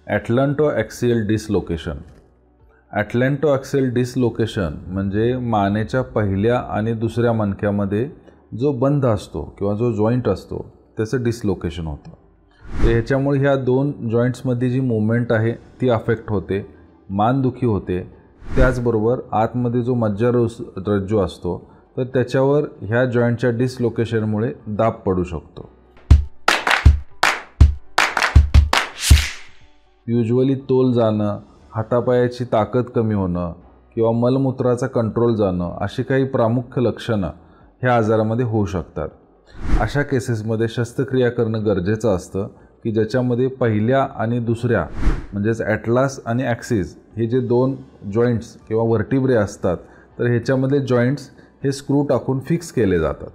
ॲटलंटोॲक्सियल dislocation. ॲटलंटोॲक्सियल dislocation म्हणजे मानेच्या पहिल्या आणि दुसऱ्या मणक्यामध्ये जो बंध असतो किंवा जो जॉईंट असतो त्याचं डिसलोकेशन होतं. तर ह्याच्यामुळे ह्या दोन जॉईंट्समध्ये जी मूवमेंट आहे ती अफेक्ट होते, मानदुखी होते. त्याचबरोबर आतमध्ये जो मज्जारज्जू असतो तर त्याच्यावर ह्या जॉईंटच्या डिसलोकेशनमुळे दाब पडू शकतो. युजली तोल जाणं, हातापायाची ताकद कमी होणं किंवा मलमूत्राचा कंट्रोल जाणं अशी काही प्रामुख्य लक्षणं ह्या आजारामध्ये होऊ शकतात. अशा केसेसमध्ये शस्त्रक्रिया करणं गरजेचं असतं की ज्याच्यामध्ये पहिल्या आणि दुसऱ्या म्हणजेच ॲटलास आणि ॲक्सिस हे जे दोन जॉईंट्स किंवा व्हर्टिब्रे असतात तर ह्याच्यामध्ये जॉईंट्स हे स्क्रू टाकून फिक्स केले जातात.